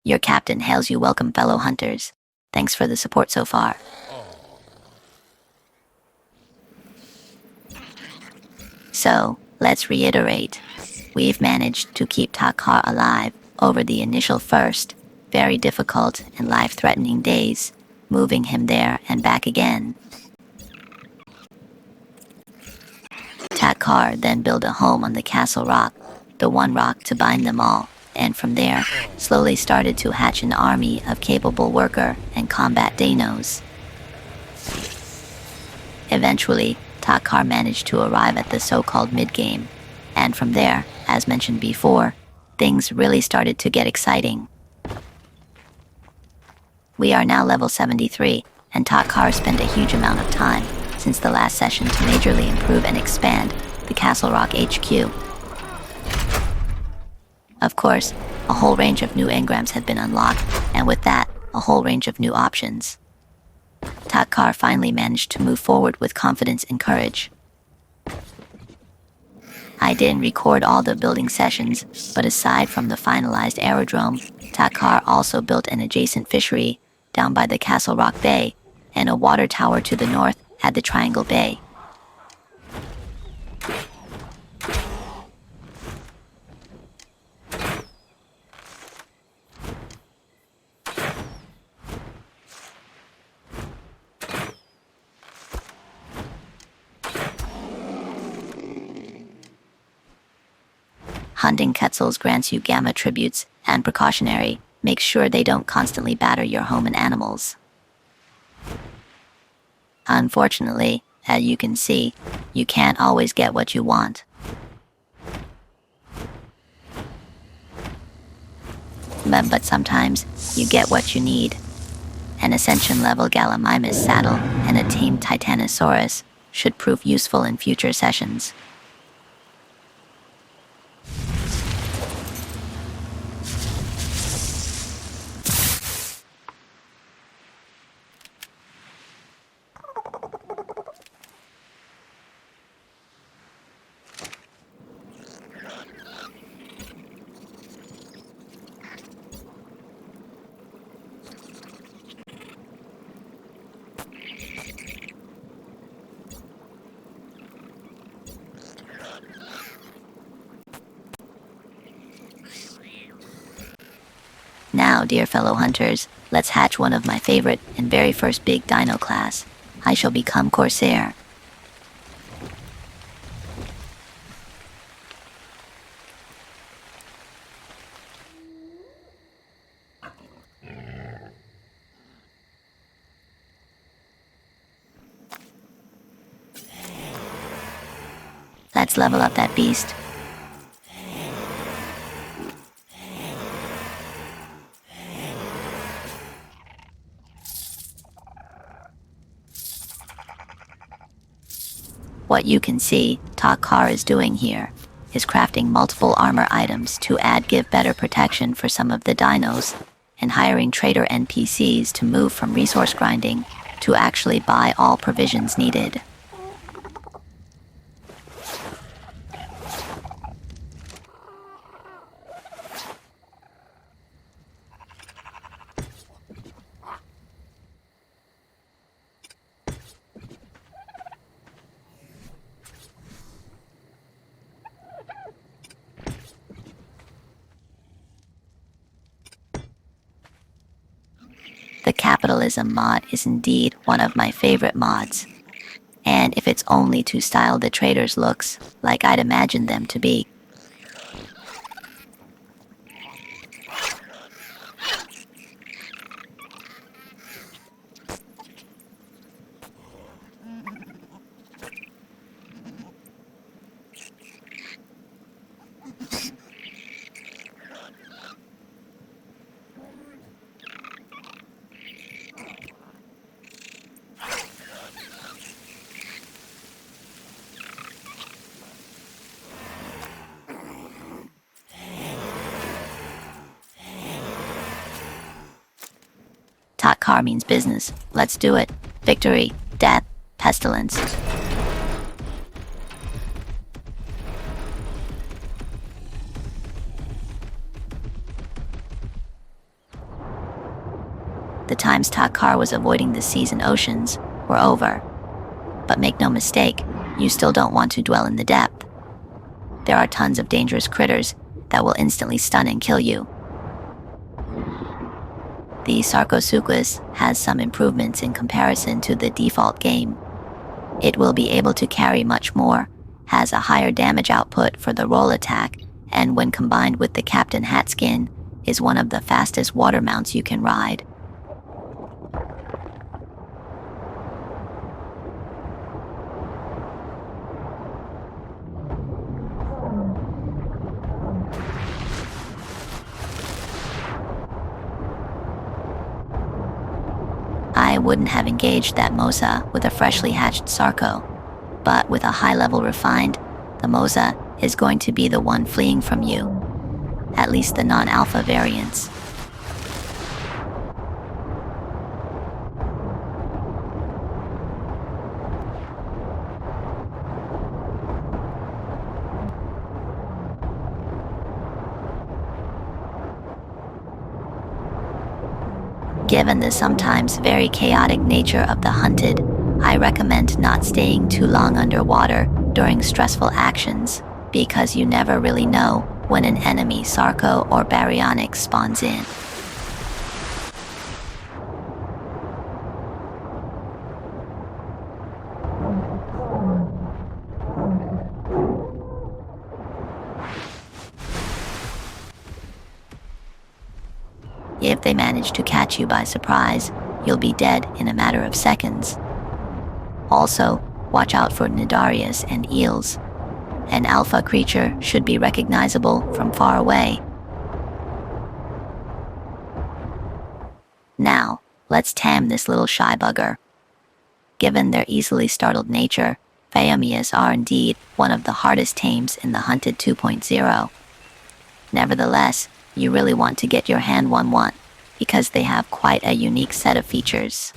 Your captain hails you. Welcome, fellow hunters. Thanks for the support so far. So, let's reiterate. We've managed to keep Takkar alive over the initial first, very difficult and life-threatening days, moving him there and back again. Takkar then built a home on the castle rock, the one rock to bind them all, and from there, slowly started to hatch an army of capable worker and combat dinos. Eventually, Takkar managed to arrive at the so-called mid-game, and from there, as mentioned before, things really started to get exciting. We are now level 73, and Takkar spent a huge amount of time since the last session to majorly improve and expand the Castle Rock HQ. Of course, a whole range of new engrams had been unlocked, and with that, a whole range of new options. Takkar finally managed to move forward with confidence and courage. I didn't record all the building sessions, but aside from the finalized aerodrome, Takkar also built an adjacent fishery down by the Castle Rock Bay, and a water tower to the north at the Triangle Bay. Hunting Quetzals grants you gamma tributes, and precautionary, makes sure they don't constantly batter your home and animals. Unfortunately, as you can see, you can't always get what you want. But sometimes, you get what you need. An Ascension level Gallimimus saddle and a tamed Titanosaurus should prove useful in future sessions. Now, dear fellow hunters, let's hatch one of my favorite and very first big dino class. I shall become Corsair. Let's level up that beast. What you can see Takkar is doing here is crafting multiple armor items to give better protection for some of the dinos, and hiring trader NPCs to move from resource grinding to actually buy all provisions needed. The capitalism mod is indeed one of my favorite mods, and if it's only to style the traders' looks like I'd imagine them to be. Takkar means business. Let's do it. Victory, death, pestilence. The times Takkar was avoiding the seas and oceans were over. But make no mistake, you still don't want to dwell in the depth. There are tons of dangerous critters that will instantly stun and kill you. The CrEaToXx has some improvements in comparison to the default game. It will be able to carry much more, has a higher damage output for the roll attack, and when combined with the Captain Hat skin, is one of the fastest water mounts you can ride. I wouldn't have engaged that Mosa with a freshly hatched Sarco, but with a high-level refined, the Mosa is going to be the one fleeing from you, at least the non-alpha variants. Given the sometimes very chaotic nature of the hunted, I recommend not staying too long underwater during stressful actions, because you never really know when an enemy Sarco or Baryonyx spawns in. If they manage to catch you by surprise, you'll be dead in a matter of seconds. Also, watch out for Nidarius and eels. An alpha creature should be recognizable from far away. Now, let's tame this little shy bugger. Given their easily startled nature, Phaeomias are indeed one of the hardest tames in the Hunted 2.0. Nevertheless, you really want to get your hand on one, because they have quite a unique set of features.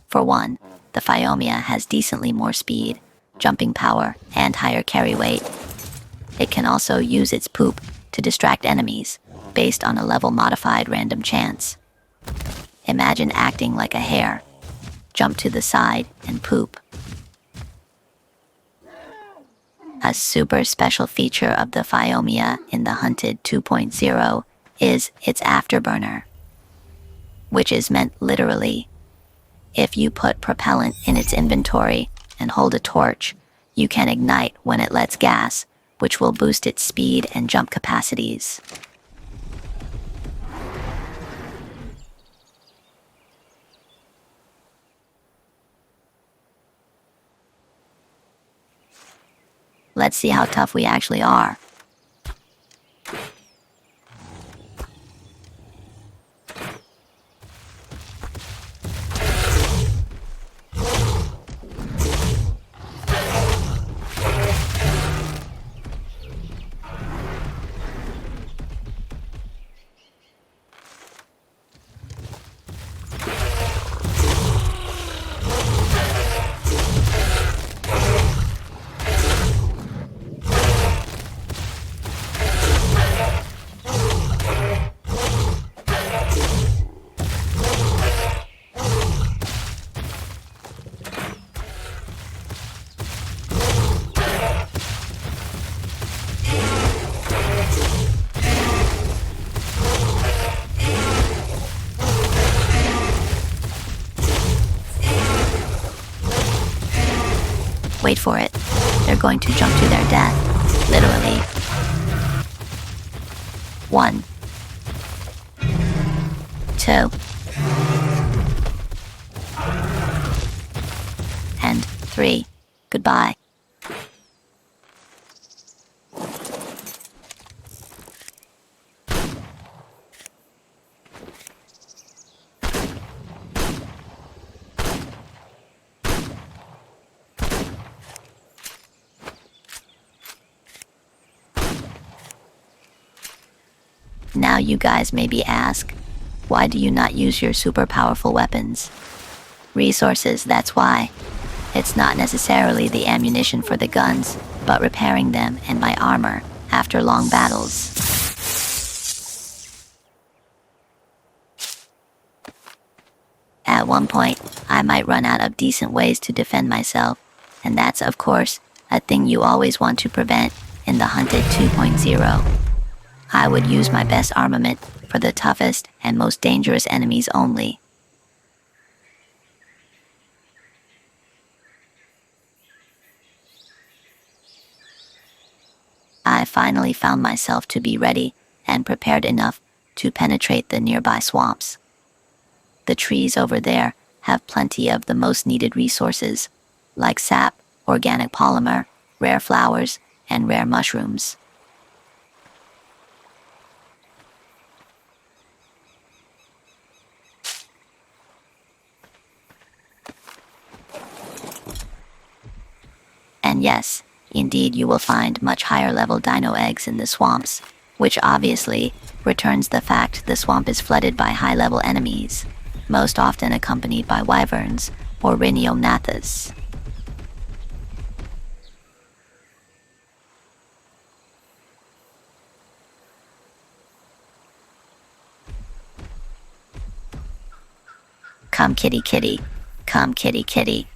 For one, the Phaeomia has decently more speed, jumping power, and higher carry weight. It can also use its poop to distract enemies, based on a level-modified random chance. Imagine acting like a hare. Jump to the side and poop. A super special feature of the Phaeomia in the Hunted 2.0 is its afterburner, which is meant literally. If you put propellant in its inventory and hold a torch, you can ignite when it lets gas, which will boost its speed and jump capacities. Let's see how tough we actually are. Wait for it. They're going to jump to their death. Literally. 1, 2, and 3. Goodbye. Now you guys maybe ask, why do you not use your super powerful weapons? Resources, that's why. It's not necessarily the ammunition for the guns, but repairing them and my armor after long battles. one point, I might run out of decent ways to defend myself, and that's, of course, a thing you always want to prevent in the Hunted 2.0. I would use my best armament for the toughest and most dangerous enemies only. I finally found myself to be ready and prepared enough to penetrate the nearby swamps. The trees over there have plenty of the most needed resources, like sap, organic polymer, rare flowers, and rare mushrooms. And yes, indeed you will find much higher level dino eggs in the swamps, which obviously returns the fact the swamp is flooded by high level enemies, most often accompanied by wyverns or rhiniomnathus. Come kitty kitty, come kitty kitty.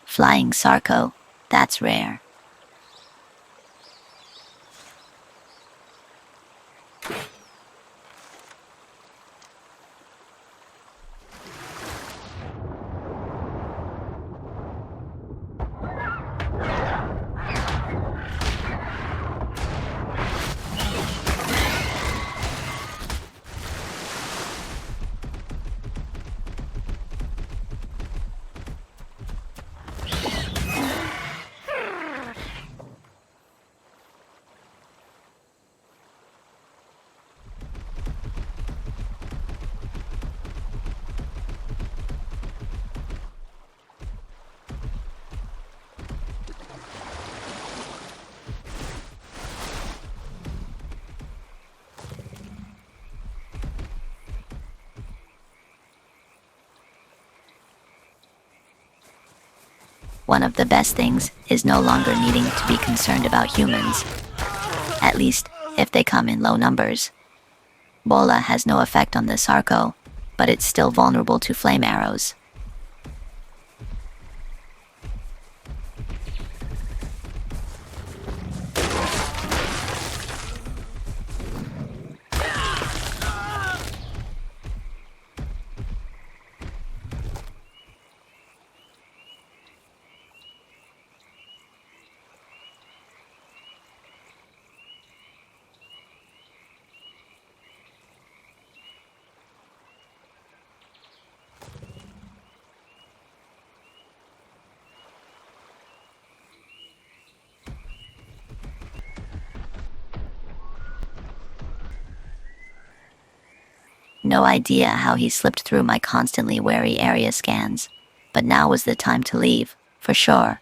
Flying Sarco, that's rare. One of the best things is no longer needing to be concerned about humans, at least if they come in low numbers. Bola has no effect on the Sarco, but it's still vulnerable to flame arrows. No idea how he slipped through my constantly wary area scans, but now was the time to leave, for sure.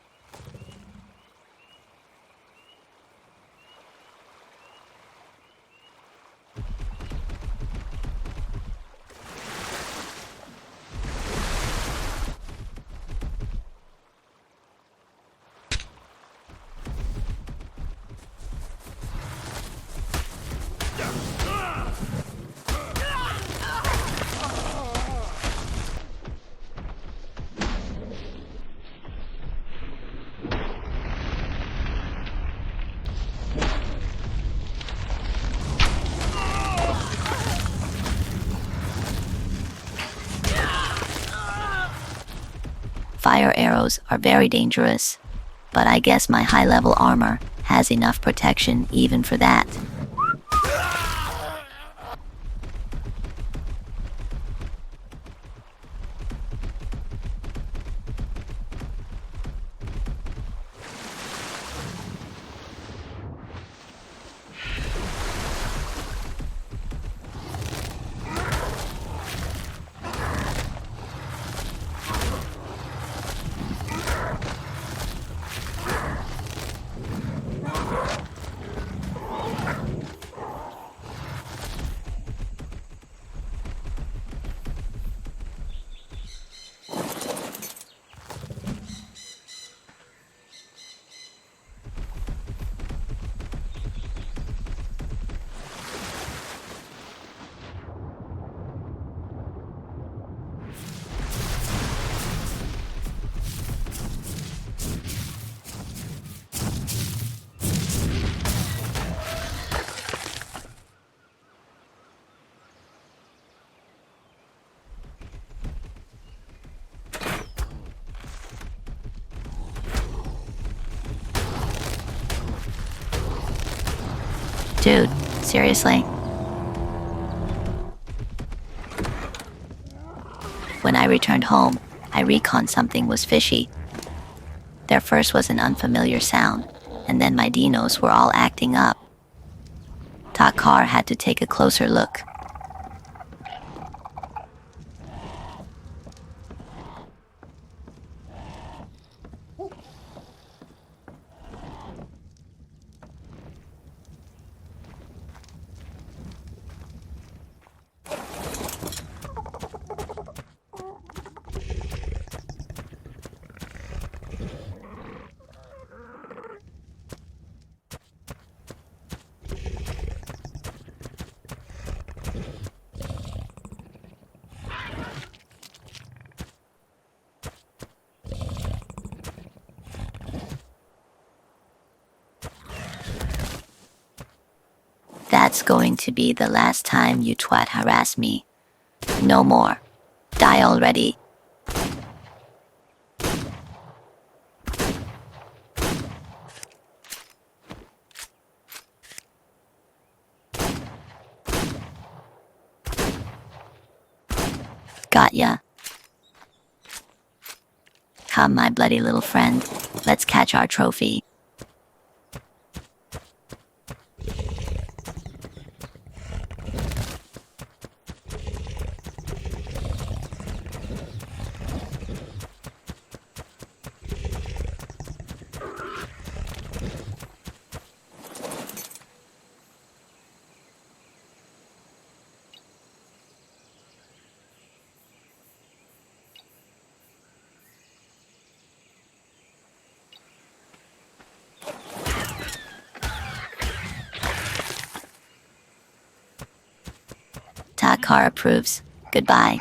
Fire arrows are very dangerous, but I guess my high-level armor has enough protection even for that. Dude, seriously? When I returned home, I reconned something was fishy. There first was an unfamiliar sound, and then my dinos were all acting up. Takkar had to take a closer look. That's going to be the last time you twat harass me. No more. Die already. Got ya. Come, my bloody little friend. Let's catch our trophy. Takkar approves. Goodbye.